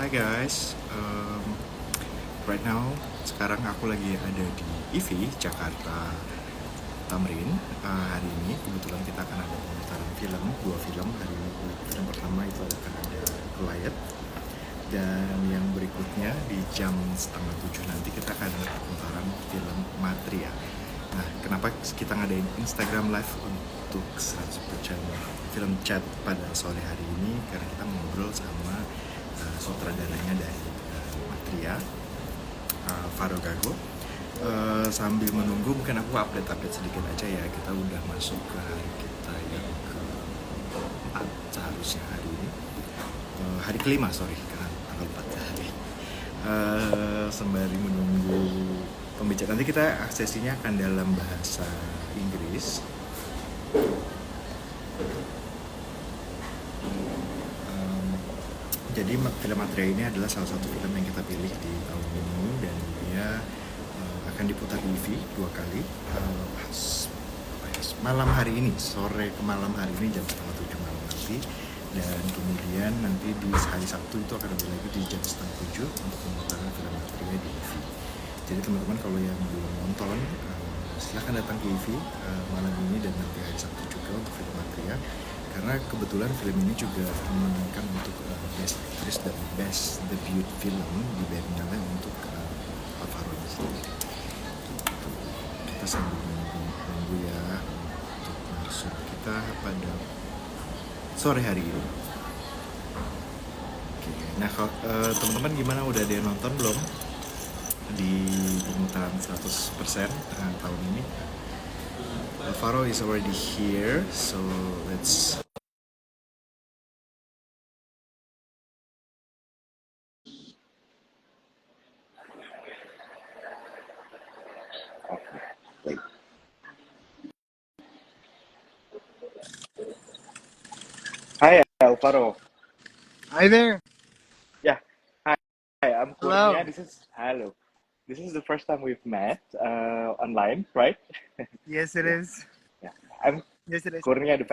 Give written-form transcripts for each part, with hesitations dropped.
Hi guys, right now sekarang aku lagi ada di IV Jakarta Tamrin. Hari ini kebetulan kita akan ada pemutaran film, 2 film hari ini. Film pertama itu akan ada Riot, dan yang berikutnya di jam 6:30 nanti kita akan ada pemutaran film Matria. Nah, kenapa kita ngadain Instagram Live untuk 100% film chat pada sore hari ini? Karena kita ngobrol sama sutradaranya dari Matria, Aalvaro Gago. Sambil menunggu, mungkin aku update sedikit aja ya. Kita udah masuk ke hari kita yang ke-4 seharusnya hari ini. Hari kelima, karena tanggal 4 hari. Sembari menunggu pembicaraan, nanti kita aksesinya akan dalam bahasa Inggris. Jadi film Matria ini adalah salah satu film yang kita pilih di tahun ini, dan dia akan diputar di TV 2 kali malam hari ini, sore ke malam hari ini jam 6:30 malam nanti, dan kemudian nanti di hari Sabtu itu akan ada lagi di jam 6:30 untuk pemutaran film Matria di TV. Jadi teman-teman kalau yang belum nonton, silahkan datang ke TV malam ini dan nanti hari Sabtu juga untuk film Matria, karena kebetulan film ini juga memenangkan untuk Best Actress dan Best Debut Film di Berbagai untuk Aalvaro sendiri. Kita sambil menunggu ya untuk masuk kita pada sore hari ini. Oke. Nah, teman-teman gimana, udah ada yang nonton belum di pemutaran 100% tahun ini? Aalvaro is already here, so let's. Wait. Hi, Aalvaro. Hi there. Yeah. Hi, I'm Hello. Kurnia. Hello. This is the first time we've met online, right? Yes, it Yeah. is. Yeah. I'm Yes, it is. Kurnia, the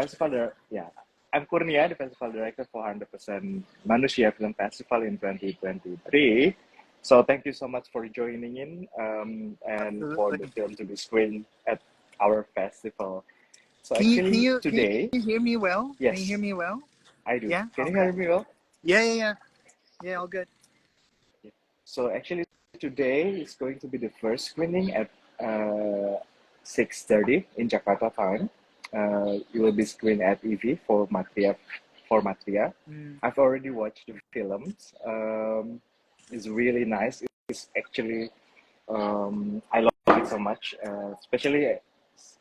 I'm Kurnia, the festival director for 100% Manusia Film Festival in 2023. So thank you so much for joining in and for the Absolutely. film to be screened at our festival. So Can you actually today, hear me well? Can you yes, hear me well? I do. Yeah. Can you Okay. hear me well? Yeah. All good. So actually today is going to be the first screening at 6:30 in Jakarta time. It will be screened at EV for Matria. I've already watched the films. It's really nice. It's actually I love it so much, especially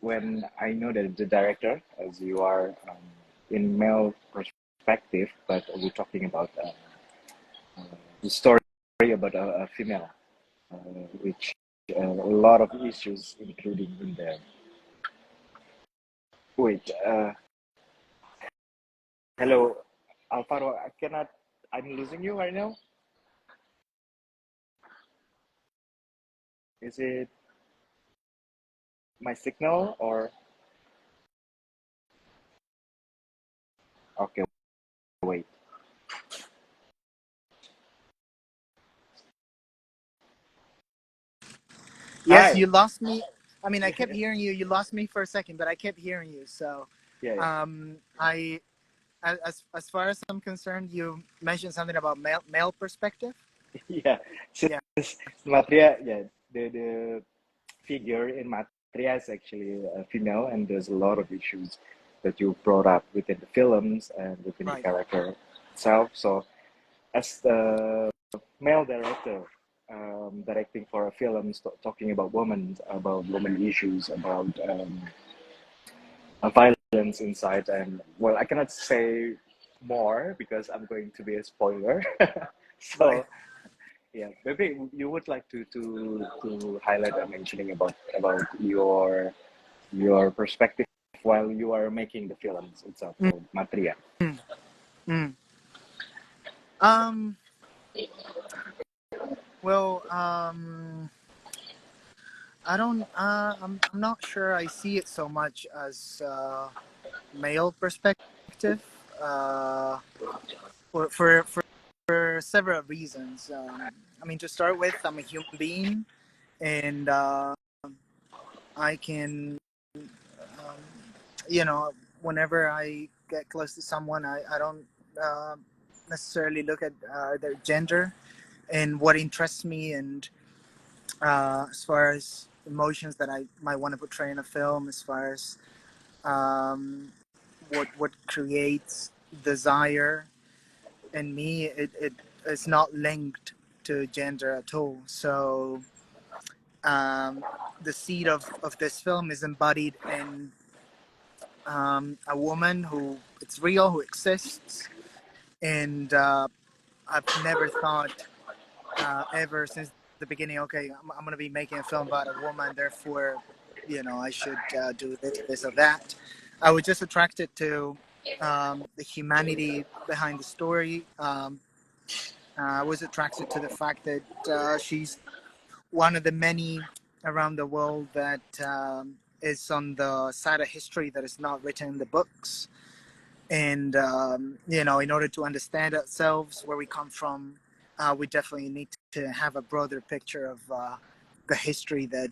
when I know that the director, as you are in male perspective, but we're talking about the story about a female, which a lot of issues including in there. Wait, hello, Aalvaro. I'm losing you right now. Is it my signal or? Okay, wait. Yes, Hi. you lost me. I mean, I kept hearing you. You lost me for a second, but I kept hearing you. So, Yeah. I as far as I'm concerned, you mentioned something about male perspective. Yeah. Yeah. Since Matria, yeah, the figure in Matria is actually a female, and there's a lot of issues that you brought up within the films and within the Right. character itself. So, as the male director, directing for a film talking about women issues, about violence inside, and well, I cannot say more because I'm going to be a spoiler. So. Right. Yeah, maybe you would like to highlight a mentioning about your perspective while you are making the films itself for Matria. Mm. Um. Well. I don't. I'm not sure. I see it so much as male perspective. For several reasons. I mean, to start with, I'm a human being, and I can, you know, whenever I get close to someone, I don't necessarily look at their gender and what interests me, and as far as emotions that I might want to portray in a film, as far as what creates desire in me, it is not linked to gender at all. So the seed of this film is embodied in a woman who it's real, who exists, and I've never thought ever since the beginning, okay, I'm going to be making a film about a woman, therefore, you know, I should do this or that. I was just attracted to the humanity behind the story. I was attracted to the fact that she's one of the many around the world that is on the side of history that is not written in the books. And you know, in order to understand ourselves, where we come from, we definitely need to have a broader picture of the history that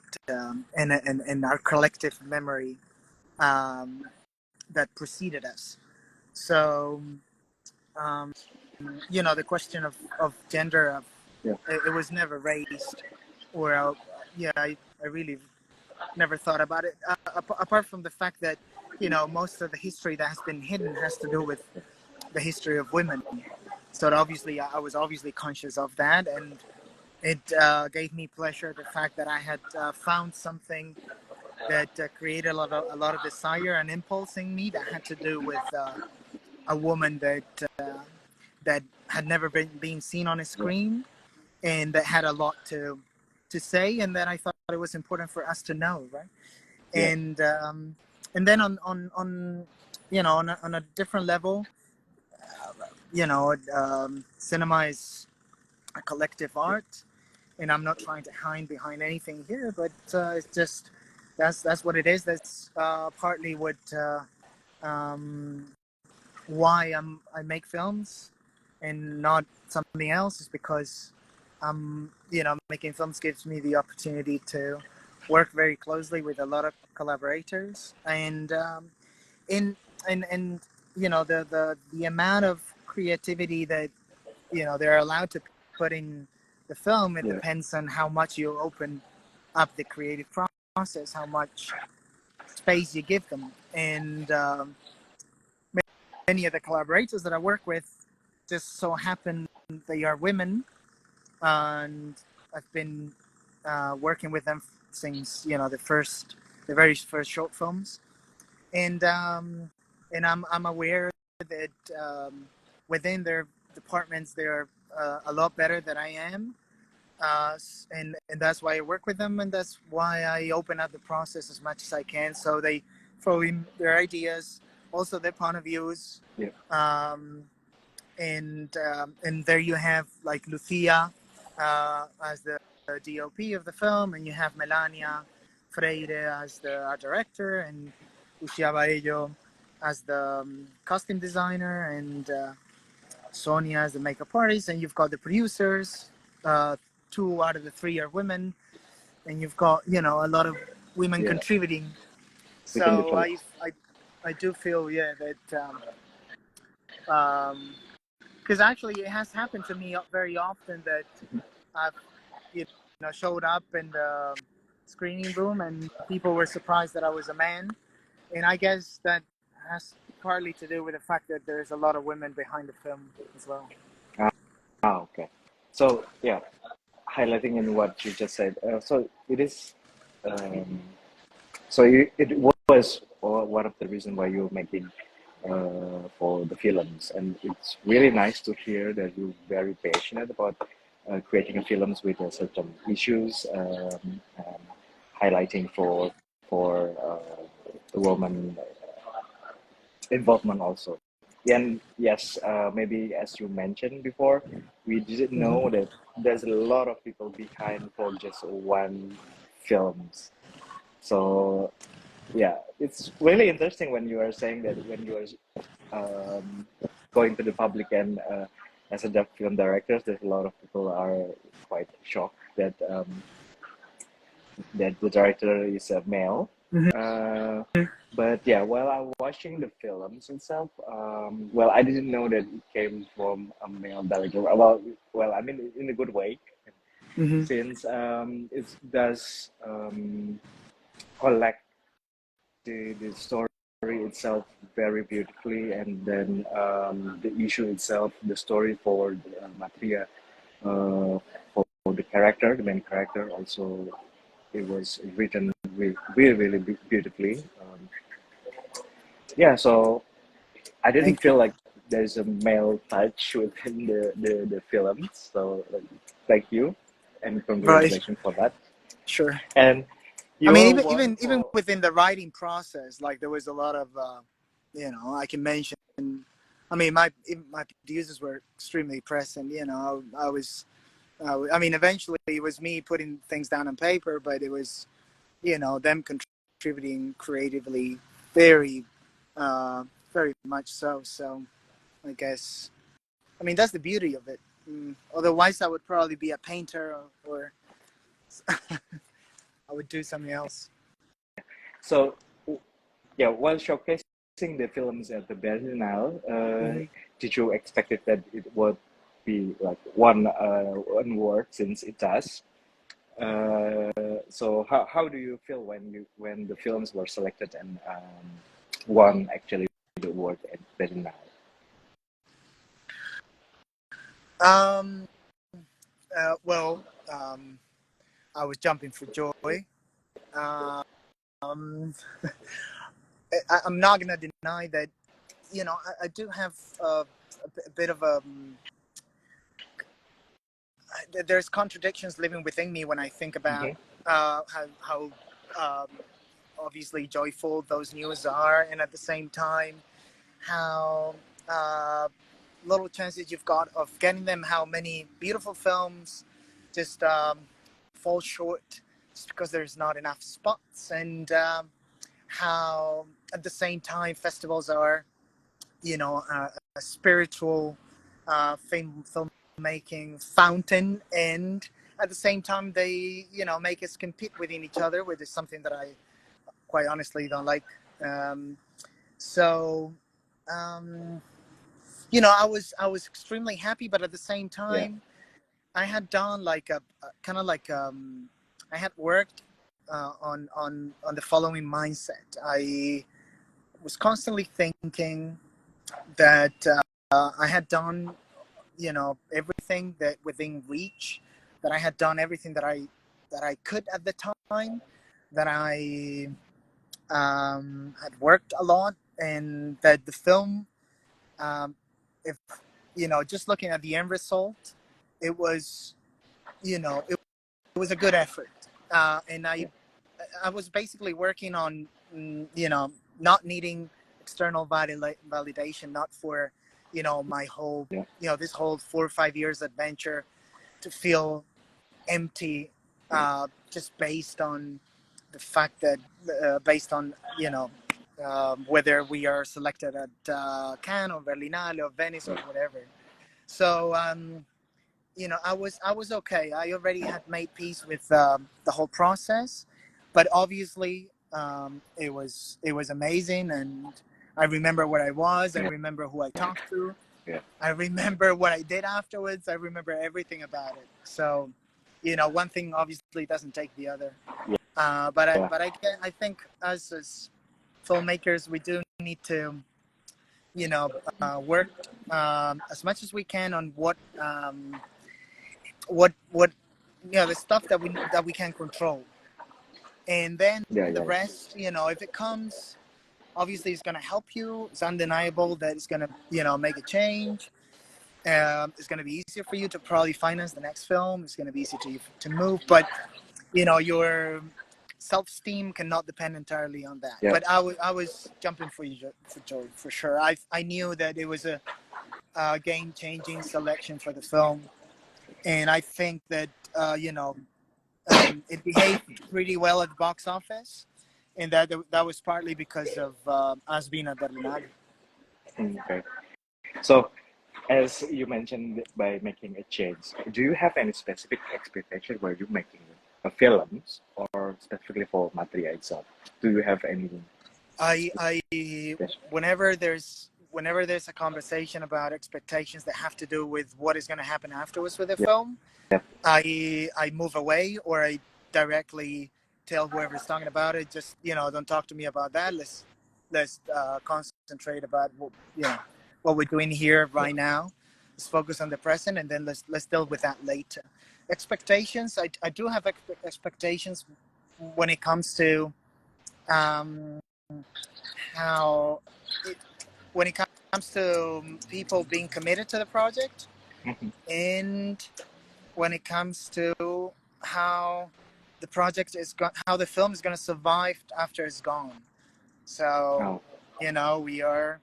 and our collective memory that preceded us. So you know, the question of gender, Yeah. it was never raised, or yeah, I really never thought about it. Apart from the fact that, you know, most of the history that has been hidden has to do with the history of women. So obviously, I was obviously conscious of that, and it gave me pleasure the fact that I had found something that created a lot of desire and impulse in me that had to do with a woman that had never been seen on a screen, and that had a lot to say, and that I thought it was important for us to know, right? Yeah. And then on you know, on a different level, you know, cinema is a collective art, and I'm not trying to hide behind anything here, but it's just that's what it is. That's partly what um, why I make films and not something else, is because you know, making films gives me the opportunity to work very closely with a lot of collaborators, and in and you know, the amount of creativity that, you know, they're allowed to put in the film, it Yeah. depends on how much you open up the creative process, how much space you give them. And many of the collaborators that I work with just so happen they are women, and I've been working with them since, you know, the very first short films, and I'm aware that within their departments they're a lot better than I am, and that's why I work with them, and that's why I open up the process as much as I can, so they throw in their ideas, also their point of views. Yeah. And there you have like Lucia as the DOP of the film, and you have Melania Freire as the art director, and Ushia Baello as the costume designer, and Sonia as the makeup artist, and you've got the producers. Two out of the three are women, and you've got, you know, a lot of women Yeah. contributing. Within the So film. I do feel, yeah, that because actually it has happened to me very often that I've, you know, showed up in the screening room and people were surprised that I was a man, and I guess that has partly to do with the fact that there's a lot of women behind the film as well. Okay. So yeah, highlighting in what you just said. So it is. Um, so it was one of the reasons why you're making for the films, and it's really nice to hear that you're very passionate about creating a films with certain issues, highlighting for the woman involvement also. And yes, maybe as you mentioned before, we didn't know Mm-hmm. that there's a lot of people behind for just one films. So yeah, it's really interesting when you are saying that when you are um, going to the public and as a film director, there's a lot of people are quite shocked that that the director is a male. Mhm. Uh, but yeah, while I'm watching the films itself, well, I didn't know that it came from a male director. Well, I mean, in a good way, Mhm. since it does collect the story itself very beautifully, and then the issue itself, the story for Matria, for the character, the main character, also it was written really beautifully. Yeah, so I didn't Thank you. feel like there's a male touch within the films. So thank you, and Right. congratulations for that. Sure. And I mean, you're one even for within the writing process, like there was a lot of, I can mention. I mean, my producers were extremely present. I was. I mean, eventually it was me putting things down on paper, but it was, them contributing creatively, very, very much so. So I guess, I mean, that's the beauty of it. Otherwise, I would probably be a painter, or I would do something else. so yeah, while showcasing the films at the Berlinale, Mhm. did you expect it that it would be like one word since it does? So how do you feel when the films were selected and won actually the award at Berlinale? Um, well, I was jumping for joy. Um, I'm not gonna deny that. I do have a bit of a. There's contradictions living within me when I think about Mm-hmm. how obviously joyful those news are, and at the same time how uh, little chances you've got of getting them. How many beautiful films just fall short just because there's not enough spots, and how at the same time festivals are, a spiritual filmmaking fountain, and at the same time they, make us compete within each other, which is something that I quite honestly don't like. Um, so, um, I was extremely happy, but at the same Yeah. time, I had done like a kind of like I had worked on the following mindset. I was constantly thinking that I had done, everything that within reach, that I had done everything that I could at the time, that I had worked a lot, and that the film, um, if just looking at the end result, it was, it was a good effort, and Yeah. I was basically working on, not needing external validation, not for, my whole, Yeah. this whole 4 or 5 years adventure to feel empty, just based on the fact that, based on, whether we are selected at Cannes or Berlinale or Venice or Yeah. whatever. So, I was okay. I already had made peace with the whole process, but obviously, it was amazing, and I remember where I was. I Yeah. remember who I talked to. Yeah. I remember what I did afterwards. I remember everything about it. So, one thing obviously doesn't take the other. But I Yeah. but I think us as filmmakers, we do need to, work as much as we can on what the stuff that we can control, and then Yeah. the Yeah. rest, if it comes, obviously it's going to help you. It's undeniable that it's going to, make a change. It's going to be easier for you to probably finance the next film. It's going to be easier to move, but your self-esteem cannot depend entirely on that. Yeah. But I was jumping for joy, for sure. I knew that it was a game-changing selection for the film, and I think that it behaved pretty well at the box office, and that was partly because of us being at Berlinale. Okay. So as you mentioned, by making a change, do you have any specific expectation where you're making a films or specifically for Matria itself? Do you have any I special? whenever there's a conversation about expectations that have to do with what is going to happen afterwards with the Yeah, film, yeah, I move away, or I directly tell whoever's talking about it, just don't talk to me about that. Let's concentrate about what we're doing here yeah, right now. Let's focus on the present, and then let's deal with that later. Expectations. I do have expectations when it comes to um, how it, when it comes to people being committed to the project, mhm. and when it comes to how the project how the film is going to survive after it's gone. So, Oh, we are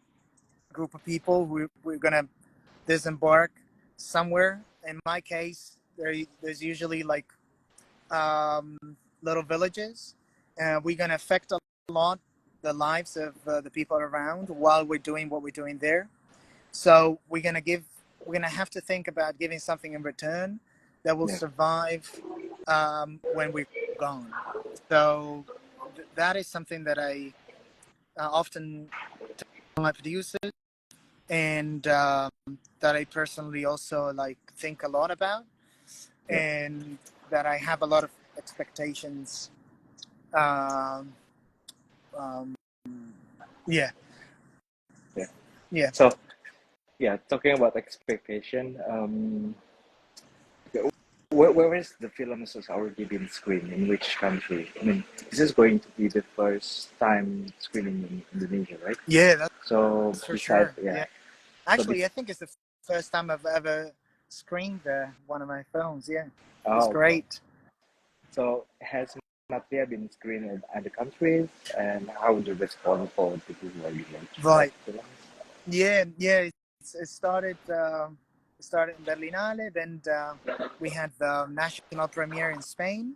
a group of people. We're going to disembark somewhere. In my case, there's usually like um, little villages. We're going to affect a lot the lives of the people around while we're doing what we're doing there. So we're gonna have to think about giving something in return that will yeah, survive when we're gone. So that is something that I often tell my producers, and that I personally also like think a lot about, yeah, and that I have a lot of expectations. Um, um, yeah, yeah. yeah. So yeah, talking about expectation, where is the film has already been screened? In which country? I mean, this is going to be the first time screening in Indonesia, right? Yeah, So that's for beside, sure. yeah. Yeah. So Actually, I think it's the first time I've ever screened one of my films. Yeah, it's oh, okay. great. So has Matria been screened in other countries, and how would you respond for the people who you mentioned about Right. the films? Yeah, yeah. It started. It started in Berlinale. Then we had the national premiere in Spain,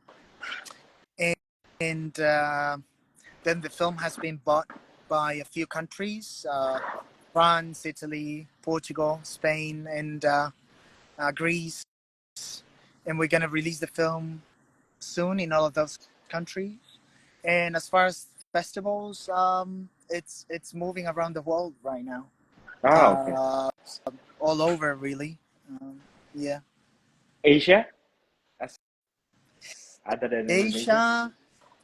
and then the film has been bought by a few countries: France, Italy, Portugal, Spain, and Greece. And we're gonna release the film soon in all of those countries. And as far as festivals, it's moving around the world right now, Ah, okay. uh, all over really. Yeah, Asia, as other than Indonesia. Asia.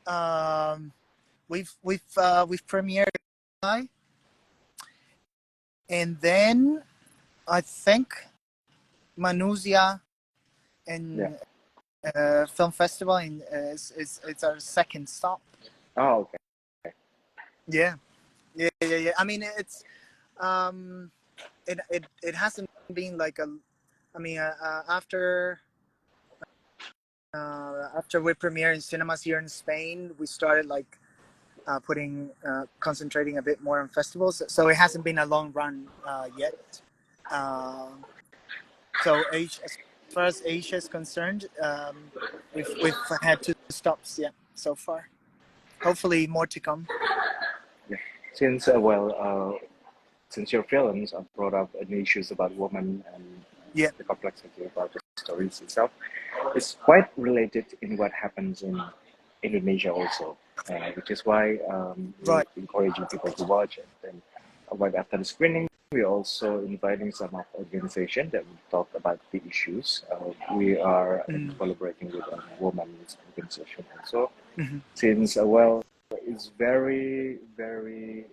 Um, we've premiered in Dubai, and then I think Manusia Yeah. and film festival is it's our second stop. Oh, okay. Yeah, yeah. I mean, um, it hasn't been like a. I mean, after we premiere in cinemas here in Spain, we started like concentrating a bit more on festivals. So it hasn't been a long run yet. Uh, so as far as Asia is concerned, we've had 2 stops, yeah, so far. Hopefully more to come. Yeah. Since since your films are brought up an issues about women and Yeah. the complexity about the stories itself, it's quite related in what happens in Indonesia also, which is why we're Right. encouraging people to watch it. And right after the screening, we're also inviting some of organizations that will talk about the issues. We are Mm. collaborating with a women's organization also, Hmm. since it's very very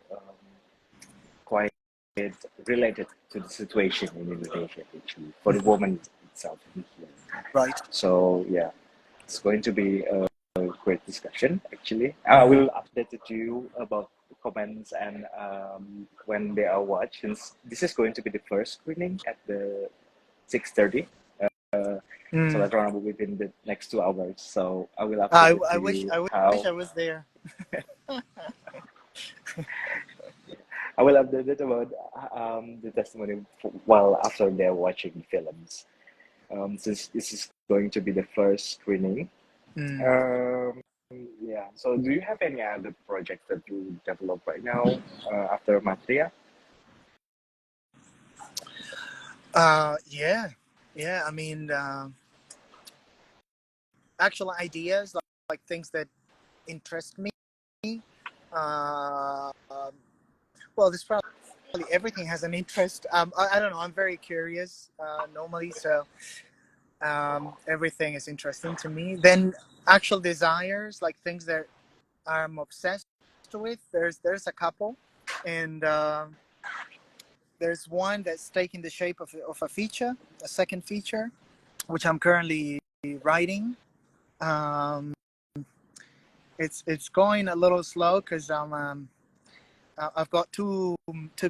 quite related to the situation in Indonesia actually for the Hmm. woman itself in here. Right. So yeah, it's going to be a great discussion actually. I Hmm. will update it to you about the comments and when they are watched. Since this is going to be the first screening at the 6:30. So Mm. that's around within the next 2 hours. So I will update it I to wish you I wish how I was there. I will update it about the testimony while after they're watching the films. Since this is going to be the first screening. Mm. Um, yeah. So, do you have any other projects that you develop right now after Matria? Yeah, yeah. I mean, actual ideas, like things that interest me. Uh, well, this probably everything has an interest. I don't know. I'm very curious normally, so everything is interesting to me. Then actual desires, like things that I'm obsessed with. There's a couple, and there's one that's taking the shape of a feature, a second feature, which I'm currently writing. Um, it's going a little slow because I've got two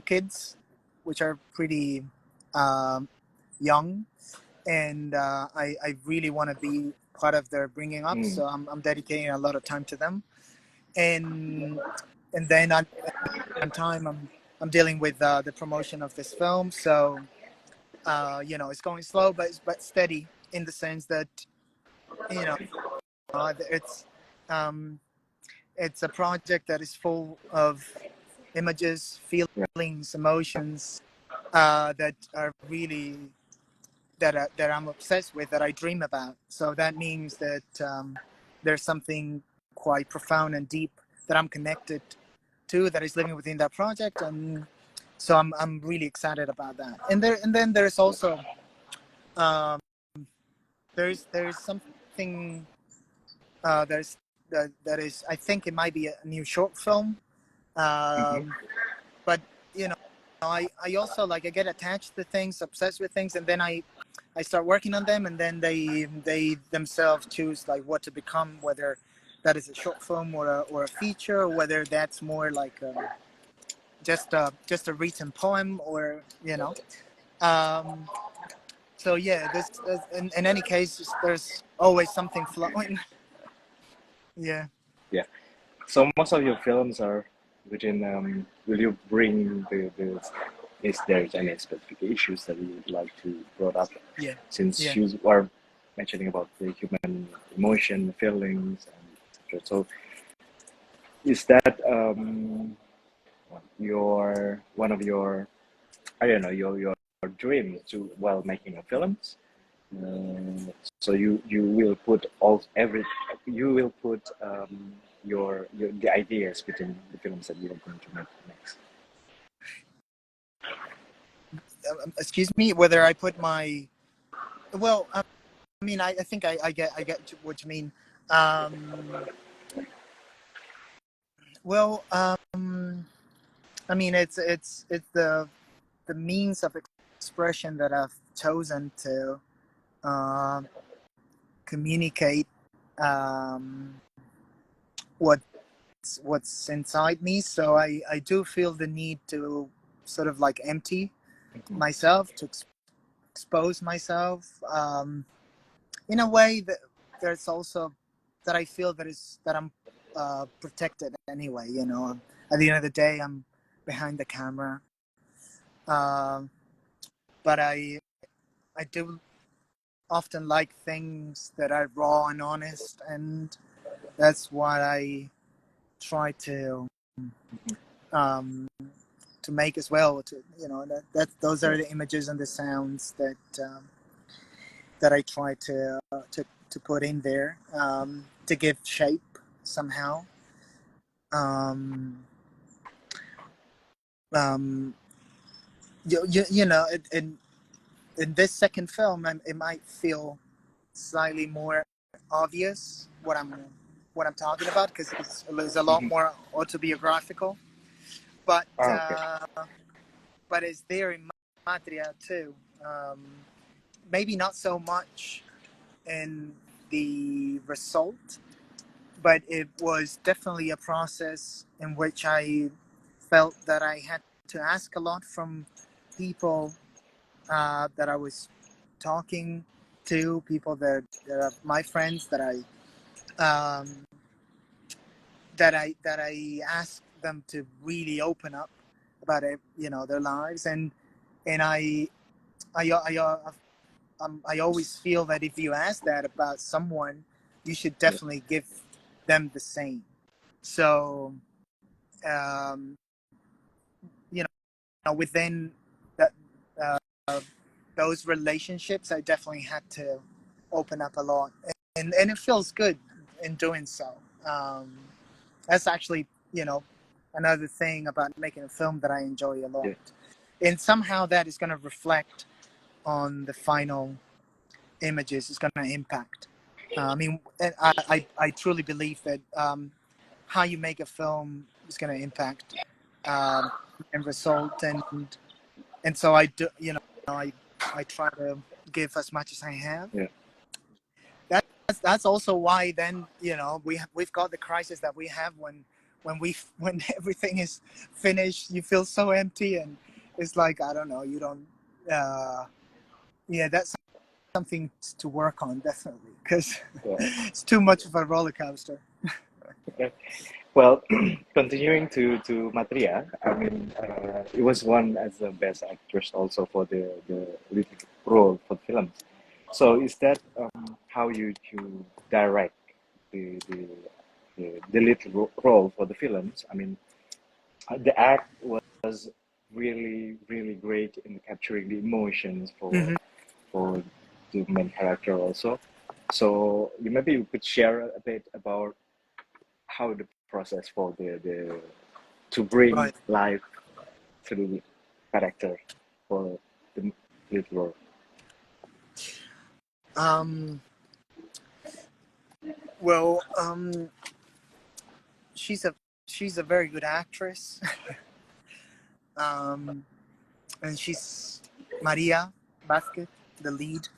kids, which are pretty um, young, and I really want to be part of their bringing up. Mm. So I'm dedicating a lot of time to them, and then on time I'm dealing with the promotion of this film. So it's going slow, but steady in the sense that you know it's um, it's a project that is full of images, Yeah. feelings, emotions that are really that I'm obsessed with, that I dream about. So that means that there's something quite profound and deep that I'm connected to, that is living within that project, and so I'm really excited about that. And then there's also um, there's something there's that is, I think it might be a new short film, Mm-hmm. but you know I also, like, I get attached to things, obsessed with things, and then I start working on them, and then they themselves choose like what to become, whether that is a short film or a feature, or whether that's more like just a written poem, or um, so yeah, this in any case, there's always something flowing. Yeah. Yeah. So most of your films are within. Will you bring the is there any specific issues that you would like to brought up? Yeah. Since Yeah. you are mentioning about the human emotion, feelings, and etc. So is that your one of your, I don't know, your dream to while making a films? So you will put all every you will put your the ideas within the films that you are going to make next. Excuse me, whether I put my, well, I mean, I think I get what you mean. Um, well, I mean, it's the means of expression that I've chosen to uh, communicate um, what's inside me. So I do feel the need to sort of like empty Mhm. myself, to expose myself in a way that there's also that I feel that I'm protected anyway. At the end of the day, I'm behind the camera, um, but I do often like things that are raw and honest, and that's what I try um, to make as well. That those Yeah, are the images and the sounds that I try to put in there to give shape somehow. Um, um, in this second film, it might feel slightly more obvious what I'm talking about, because it's a lot mhm. more autobiographical. But Okay. it's there in Matria too. Um, Maybe not so much in the result, but it was definitely a process in which I felt that I had to ask a lot from people that I was talking to, people that are my friends, um, that I asked them to really open up about it, their lives, and I I always feel that if you ask that about someone, you should Yeah. definitely give them the same. So, um, within that, uh, those relationships, I definitely had to open up a lot, and it feels good in doing so. That's actually, another thing about making a film that I enjoy a lot, Yeah. and somehow that is going to reflect on the final images. It's going to impact. I mean, I truly believe that how you make a film is going to impact and result, and so I do, I try to give as much as I have. Yeah. That's also why then we've got the crisis that we have when everything is finished. You feel so empty, and it's like, I don't know, you don't. Yeah, that's something to work on, definitely, because Yeah. it's too much of a roller coaster. Okay. Well, continuing to Matria, I mean, it was won as the best actress also for the lead role for the film. So is that how you direct the lead role for the films? I mean, the act was really really great in capturing the emotions Hmm. for the main character also. So maybe you could share a bit about how the process for the to bring Right. life to the character for the lead role. Um. Well. She's a very good actress. um. And she's Maria Basket, the lead.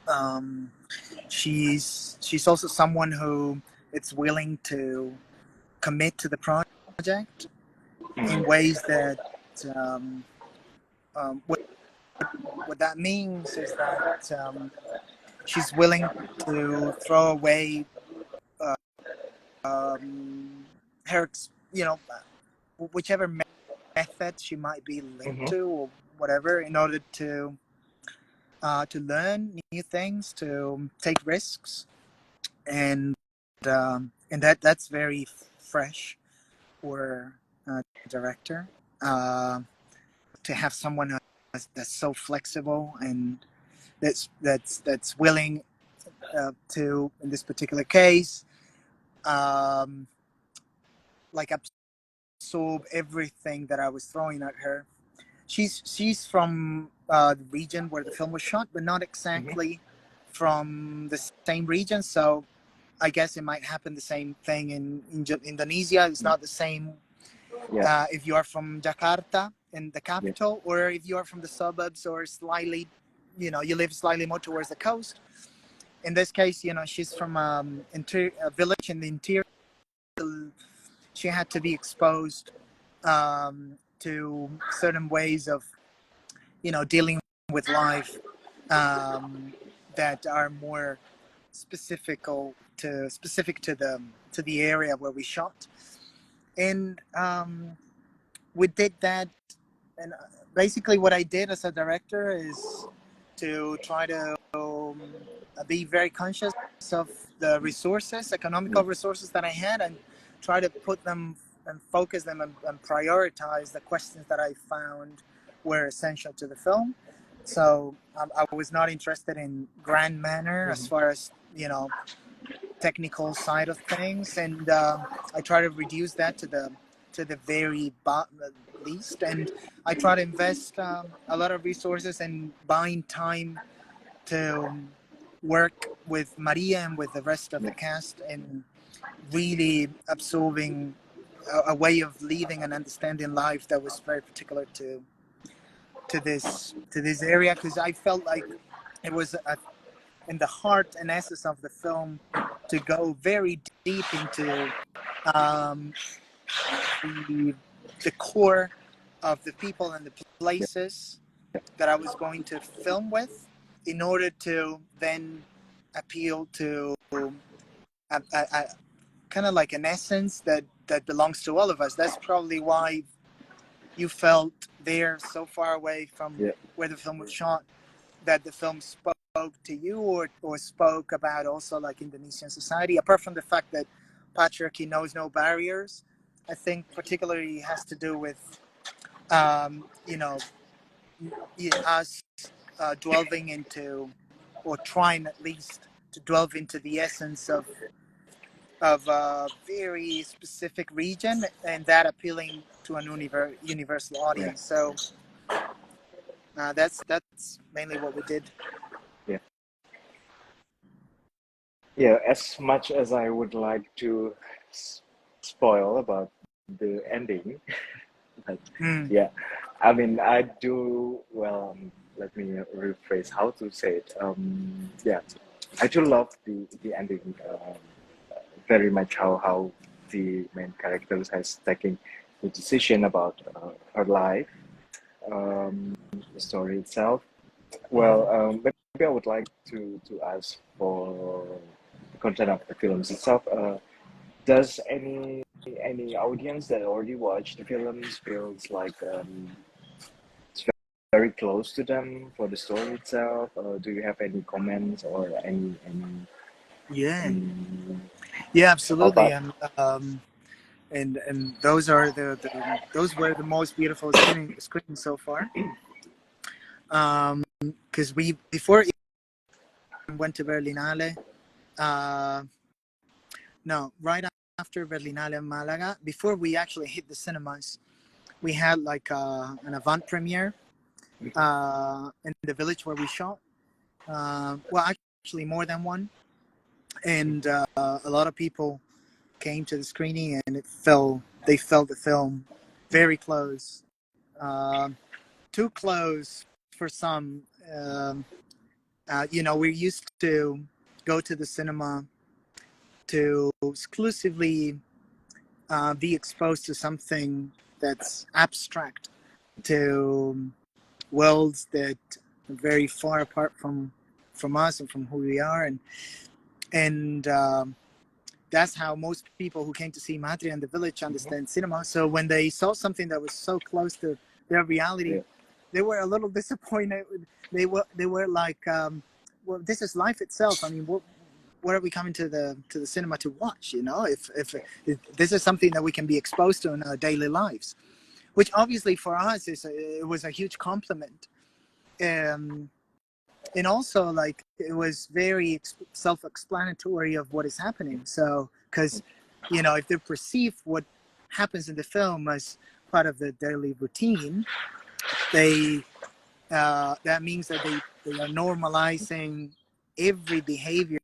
Um. She's also someone who is willing to commit to the project in Mm. ways that um, what that means is that she's willing to throw away uh, her, whichever method she might be linked Mm-hmm. to or whatever, in order to learn new things, to take risks, and that's very fresh for a director. Uh, to have someone that's so flexible and that's willing to, in this particular case, um, like absorb everything that I was throwing at her. She's from the region where the film was shot, but not Mm-hmm. exactly from the same region. So I guess it might happen the same thing in Indonesia. It's not the same Yeah. if you are from Jakarta in the Yeah. capital, or if you are from the suburbs or slightly, you live slightly more towards the coast. In this case, she's from a village in the interior. She had to be exposed to certain ways of, dealing with life um, that are more specific to the area where we shot, and we did that. And basically, what I did as a director is to try to be very conscious of the resources, Yeah. economical resources that I had, and try to put them and focus them and prioritize the questions that I found were essential to the film. So I was not interested in grand manner as Mm-hmm. far as technical side of things, and I try to reduce that to the very least, and I try to invest a lot of resources in buying time to work with Maria and with the rest of Yeah. the cast and really absorbing a way of living and understanding life that was very particular to this area, because I felt like it was in the heart and essence of the film to go very deep into um, the the core of the people and the Yeah. places that I was going to film with, in order to then appeal to a kind of like an essence that belongs to all of us. That's probably why you felt there so far away from Yeah. where the film was shot, that the film spoke to you, or spoke about also like Indonesian society, apart from the fact that patriarchy knows no barriers. I think particularly has to do with um, you know us delving into, or trying at least to delve into the essence of a very specific region, and that appealing to an universal Yeah. audience. So that's mainly what we did. Yeah. Yeah. As much as I would like to spoil about the ending, but Mm. yeah, I mean, I do well. Let me rephrase how to say it. Yeah, I do love the ending very much. How the main character has taken the decision about her life, the story itself. Well, Mm. maybe I would like to ask for the content of the films itself. Does any audience that already watched the films feels like it's very close to them for the story itself? Do you have any comments or Yeah, any yeah, about absolutely. that? And those are those were the most beautiful screenings so far. Because we before we went to Berlinale, uh, no, right after Berlinale in Malaga, before we actually hit the cinemas, we had like an avant premiere in the village where we shot. Well, actually more than one, and a lot of people came to the screening, and they felt the film very close, um, too close for some. We're used to go to the cinema to exclusively be exposed to something that's abstract, to worlds that are very far apart from us and from who we are, and that's how most people who came to see Matria in the village understand cinema. So when they saw something that was so close to their reality, Yeah, they were a little disappointed. They were like, well, this is life itself. I mean, what are we coming to the cinema to watch? If this is something that we can be exposed to in our daily lives, which obviously for us it was a huge compliment. Um, and also, like, it was very self-explanatory of what is happening. So because if they perceive what happens in the film as part of the daily routine, they that means that they are normalizing every behavior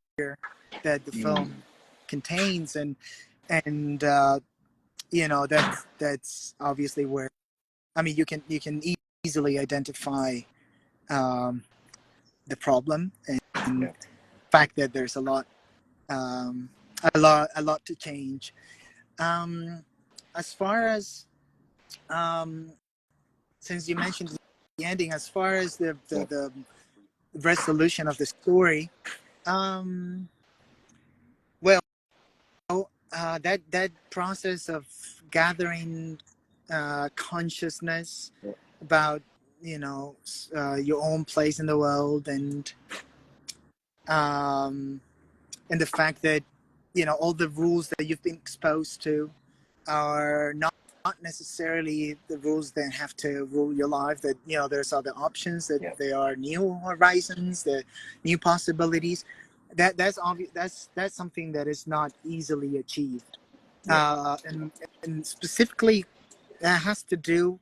that the film contains, and that's obviously where, I mean, you can easily identify um, the problem, and yeah, fact that there's um, a lot to change. Um, as far as since you mentioned the ending, as far as yeah, the resolution of the story, um, well, that process of gathering consciousness yeah, about your own place in the world, um, and the fact that all the rules that you've been exposed to are not necessarily the rules that have to rule your life. That there's other options. That yeah, there are new horizons, the new possibilities. That's obvious. That's something that is not easily achieved, yeah, and specifically that has to do,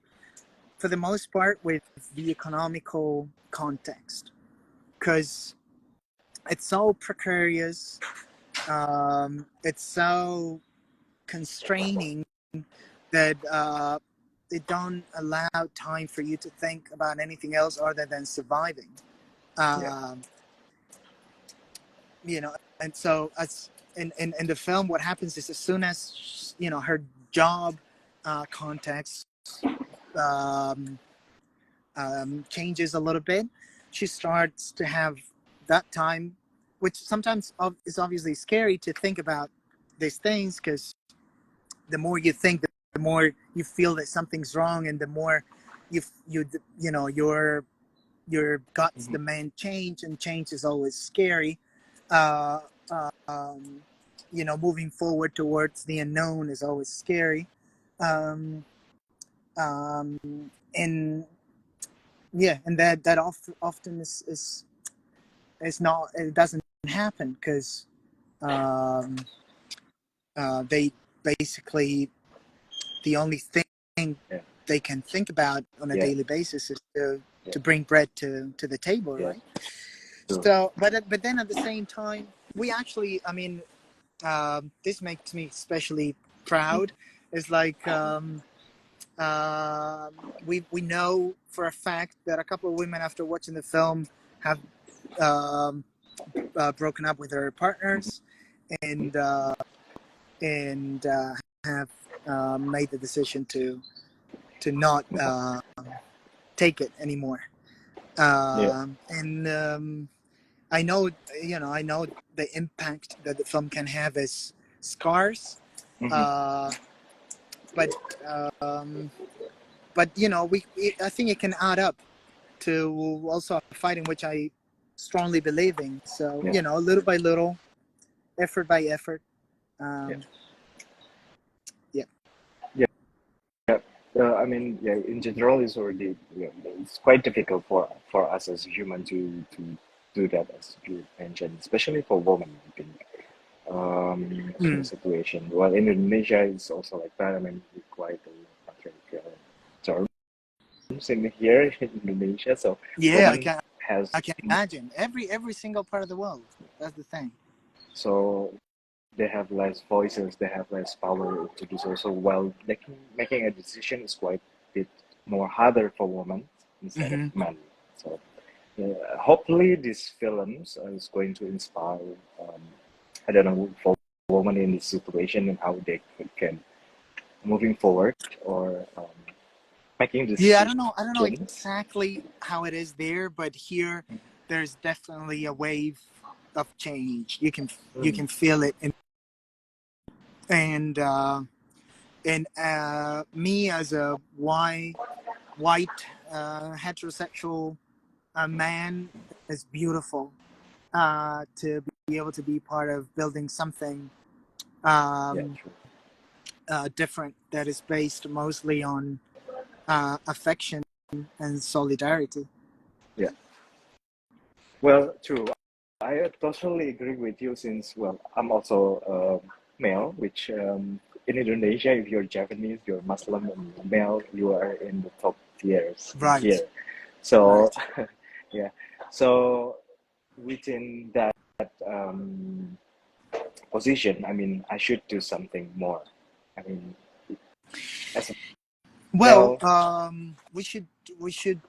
for the most part, with the economical context, because it's so precarious. It's so constraining that they don't allow time for you to think about anything else other than surviving. yeah, Um, and so as in the film, what happens is, as soon as her job context um, changes a little bit, she starts to have that time, which sometimes is obviously scary to think about these things, because the more you think, the more you feel that something's wrong, and the more your guts demand change, and change is always scary. Uh, um, moving forward towards the unknown is always scary. Um, and yeah, and that often is not, it doesn't happen because they basically, the only thing Yeah. they can think about on a Yeah. daily basis is to Yeah. bring bread to the table, Yeah. right? True. So, but then at the same time, we actually, I mean, this makes me especially proud. Is like we know for a fact that a couple of women, after watching the film, have um, broken up with their partners, and have made the decision to not take it anymore. Yeah. And I know, I know the impact that the film can have as scars, uh, but um, I think it can add up to also a fight in which I strongly believe in. So Yeah. little by little, effort by effort. Yeah. Yeah. Yeah. I mean, yeah. In general, it's already, it's quite difficult for us as human to do that, as you mentioned, especially for women. I think in the Mm. situation. Well, in Indonesia, it's also like that. I mean, we quite a patriarchal terms in here in Indonesia. So Yeah, woman has I can imagine every single part of the world. That's the thing. so they have less voices, they have less power to do so. So while making a decision is quite a bit more harder for women instead of Mm-hmm. men. So hopefully these films is going to inspire, I don't know, for women in this situation and how they can moving forward or making Yeah, decisions. I don't know exactly how it is there, but here there's definitely a wave of change. You can feel it, and me as a white heterosexual man is beautiful to be able to be part of building something Yeah, um, true. different that is based mostly on affection and solidarity. Yeah. Well, true. I totally agree with you since, well, I'm also male, which in Indonesia, if you're Japanese, you're Muslim, and male, you are in the top tiers Right, here. So, right. yeah. So, within that um, position, I mean, I should do something more. I mean, as a Well, male, we should we should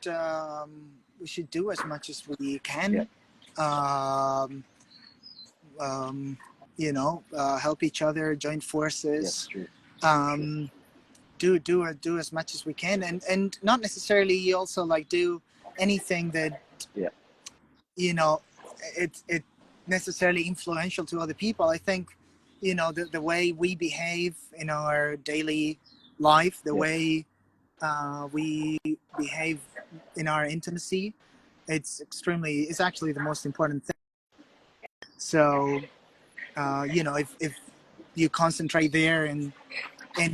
do as much as we yeah, can. Um, help each other, join yes, forces, true, true, um, do as much as we can, and not necessarily also like do anything that yeah, you know it necessarily influential to other people. I think the way we behave in our daily life, the yeah, way we behave in our intimacy, it's actually the most important thing. So if you concentrate there, and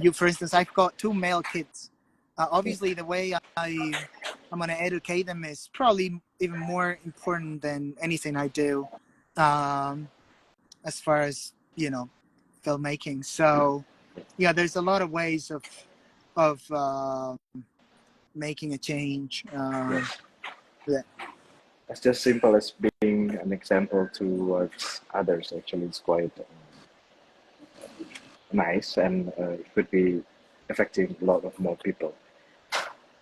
you, for instance, I've got two male kids. yeah, Obviously the way I'm going to educate them is probably even more important than anything I do, um, as far as filmmaking. So yeah, there's a lot of ways of making a change. yeah. Yeah. It's just simple as being an example towards others. Actually, it's quite nice, and it could be affecting a lot of more people.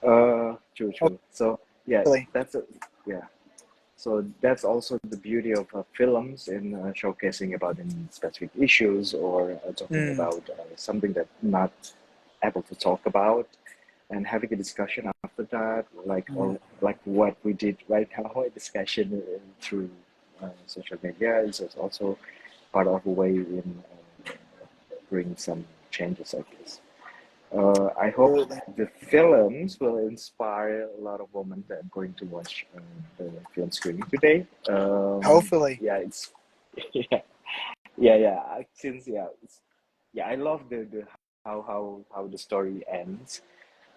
True, true. So yeah, Hopefully. that's a, yeah. So that's also the beauty of films in showcasing about in specific issues or talking Mm. about something that not able to talk about, and having a discussion after that, like Mm. or like what we did right now, a discussion through social media is also part of a way in bring some changes, I guess. I hope Absolutely. the films will inspire a lot of women that are going to watch the film screening today. Hopefully. Yeah, it's yeah, yeah, yeah. Since yeah, I love the how the story ends.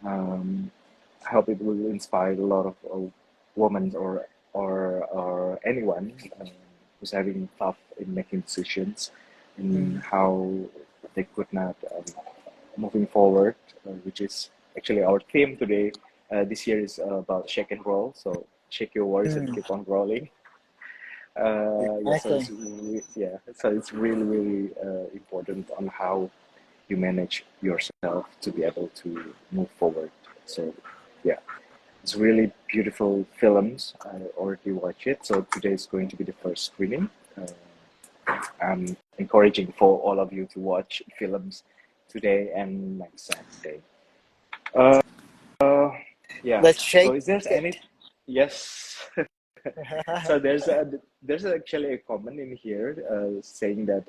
Um, I hope it will inspire a lot of women or anyone who's having tough in making decisions in how they could not moving forward, which is actually our theme today. This year is about shake and roll, so shake your worries and keep on rolling. Yeah, so Exactly. it's really really important on how you manage yourself to be able to move forward. So yeah, it's really beautiful films. I already watched it, so today is going to be the first screening. I'm encouraging for all of you to watch films today and next Saturday. Uh, yeah. Let's So shake is there it. any? Yes. So there's actually a comment in here saying that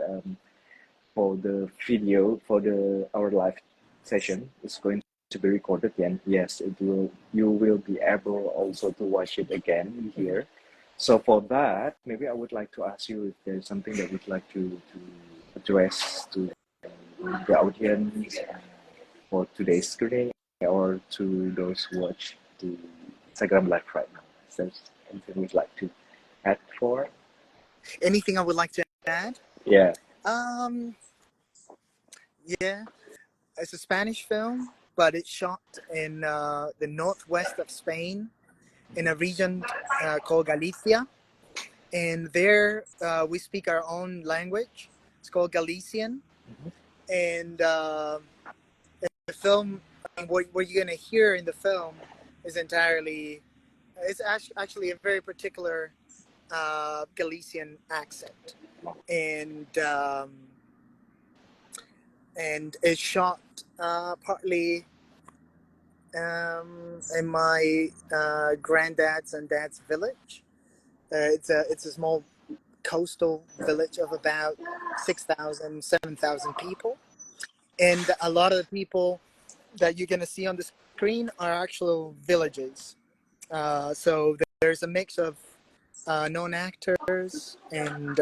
for the video for the our live session is going to be recorded, and yes, it will. You will be able also to watch it again in here. So for that, maybe I would like to ask you if there's something that you'd like to address to the audience for today's screening, or to those who watch the Instagram live right now. Is there anything you'd like to add for? Anything I would like to add? Yeah. Um, yeah, it's a Spanish film, but it's shot in the northwest of Spain in a region called Galicia. And there we speak our own language. It's called Galician. And the film, I mean, what you're going to hear in the film is entirely, it's actually a very particular Galician accent. And it's shot partly in my granddad's and dad's village. It's a small coastal village of about 6,000, 7,000 people. And a lot of the people that you're going to see on the screen are actual villages. So there's a mix of known actors and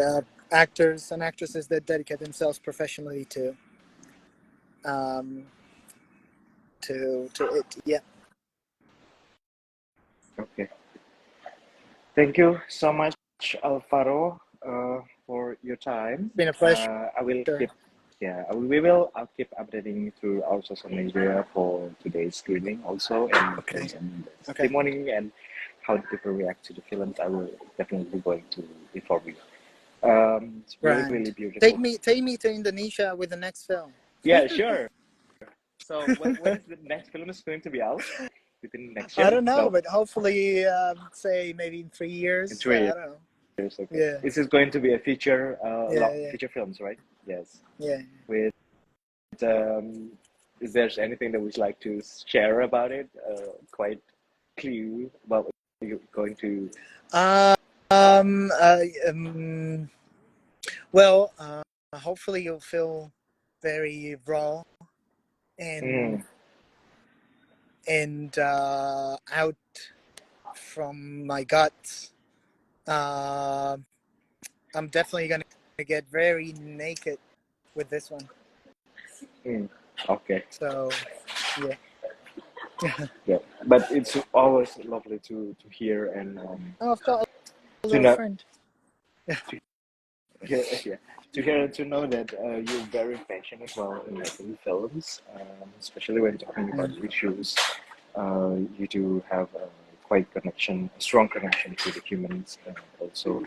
actors and actresses that dedicate themselves professionally um, to it. Yeah. Okay. Thank you so much, Alvaro, for your time. It's been a pleasure. I will keep, yeah, I'll keep updating through our social media for today's screening also, and if Okay. there's any Okay. testimony and how people react to the films, I will definitely going to inform you. It's really, Right. really beautiful. Take me to Indonesia with the next film. Yeah, sure. So when is the next film is going to be out? Within next year? I don't know, No, but hopefully, say maybe in 3 years. in 3 I don't know. years. Okay. Yeah. This is going to be a feature, Yeah. feature films, right? Yes. Yeah. With is there anything that we'd like to share about it? Quite clue about what you're going to. Um. Well, hopefully you'll feel very raw and out from my guts. I'm definitely gonna get very naked with this one. Okay. So, yeah. Yeah, but it's always lovely to hear and Oh, I've got a to little know. friend. Yeah, yeah. To hear and to know that you're very passionate about in making films, especially when talking about issues. You do have a quite connection, a strong connection to the humans, also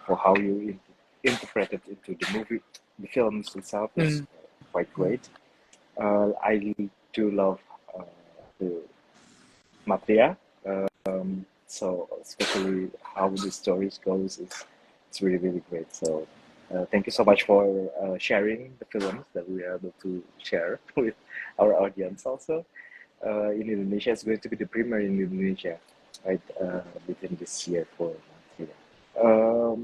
for how you interpret it into the movie, the films itself is quite great. I do love the Matria. So especially how the stories goes, it's really really great. So thank you so much for sharing the films that we are able to share with our audience. Also, in Indonesia, it's going to be the premiere in Indonesia, right? Within this year for Matria.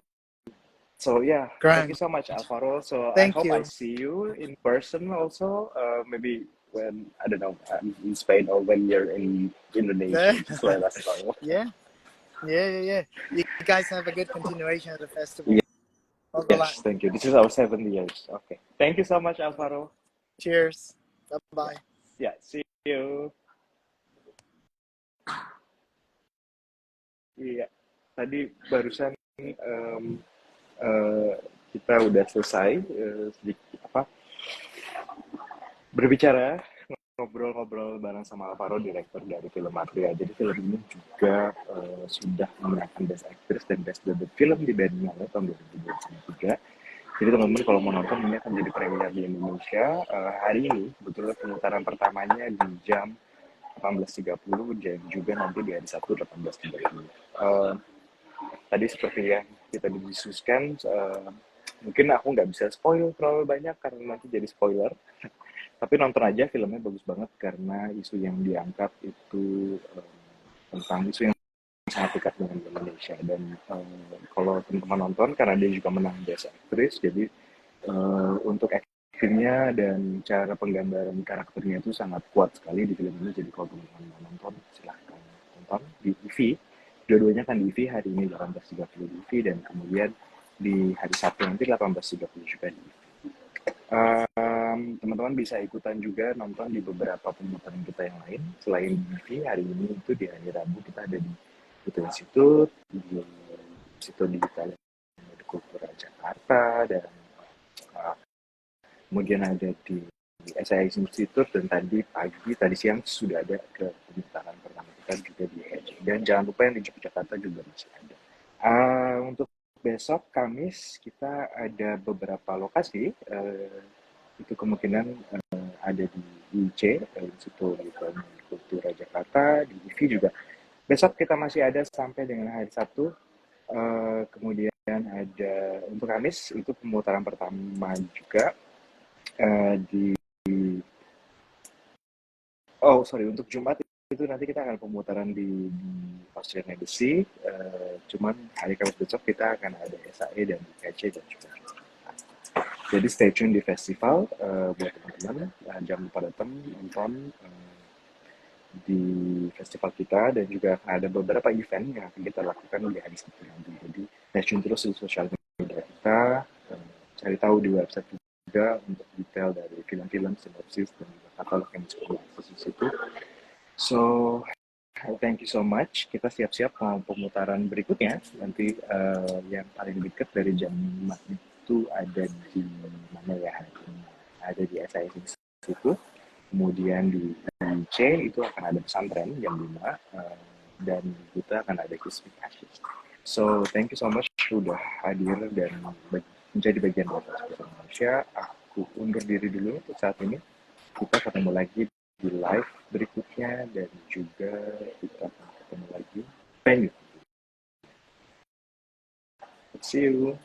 So yeah, thank you Grand. so much, Alvaro. So I Thank hope I you. see you in person also. Maybe when I don't know in Spain or when you're in Indonesia. Just let us know. Yeah. You guys have a good continuation of the festival. Yeah, Of the yes, thank you. This is our 7 years. Okay, thank you so much, Alvaro. Cheers. Bye Yeah, bye. yeah. See you. Iya, tadi barusan eh, kita udah selesai sedikit berbicara, ngobrol-ngobrol bareng sama Alvaro, direktur dari film Matria. Jadi film ini juga sudah memenangkan Best Actress dan Best Debut Film di Biennale tahun 2023. Jadi teman-teman kalau mau nonton ini akan jadi premier di Indonesia hari ini. Betulnya pemutaran pertamanya di jam 18.30 dan juga nanti di hari Sabtu 18.30. Tadi seperti yang kita diskusikan, mungkin aku nggak bisa spoil terlalu banyak karena nanti jadi spoiler. Tapi nonton aja, filmnya bagus banget karena isu yang diangkat itu tentang isu yang sangat dekat dengan Indonesia. Dan kalau teman-teman nonton, karena dia juga menang Best Actress, jadi untuk actingnya dan cara penggambaran karakternya itu sangat kuat sekali di film ini. Jadi kalau teman-teman mau nonton, silahkan nonton di TV. Dua-duanya kan di TV, hari ini 18.30 di TV, dan kemudian di hari Sabtu nanti 18.30 juga di TV. Teman-teman bisa ikutan juga nonton di beberapa pemutaran kita yang lain selain di TV. Hari ini itu di hari Rabu kita ada di Institut Digital Kultural Jakarta, dan kemudian ada di SIS Institute, dan tadi siang sudah ada ke pemutaran pertama kita juga di HJ. Dan jangan lupa yang di Jakarta juga masih ada. Untuk besok Kamis kita ada beberapa lokasi, itu kemungkinan ada di IC, Institut Kultural Jakarta, di IV juga. Besok kita masih ada sampai dengan hari Sabtu. Kemudian ada untuk Kamis itu pemutaran pertama juga untuk Jumat itu nanti kita akan pemutaran di Austrian Embassy. Cuman hari Kamis besok kita akan ada SAE dan IKC dan juga. Jadi stay tune di festival buat teman-teman, jangan lupa datang nonton di festival kita, dan juga akan ada beberapa event yang akan kita lakukan di hari Sabtu nanti. Jadi stay tune terus di sosial media kita, cari tahu di website juga untuk detail dari film-film, sinopsis, dan juga katalog yang disebut di situ. So, thank you so much. Kita siap-siap mau pemutaran berikutnya. Nanti yang paling dekat dari jam 5 itu ada di mana ya? Ada di SIS Institute. Kemudian di C itu akan ada pesantren jam 5. Dan kita akan ada kisah. So, thank you so much sudah hadir dan menjadi bagian dari Sebuah Manusia. Aku undur diri dulu untuk saat ini. Kita ketemu lagi di live berikutnya, dan juga kita akan ketemu lagi. Thank you. See you.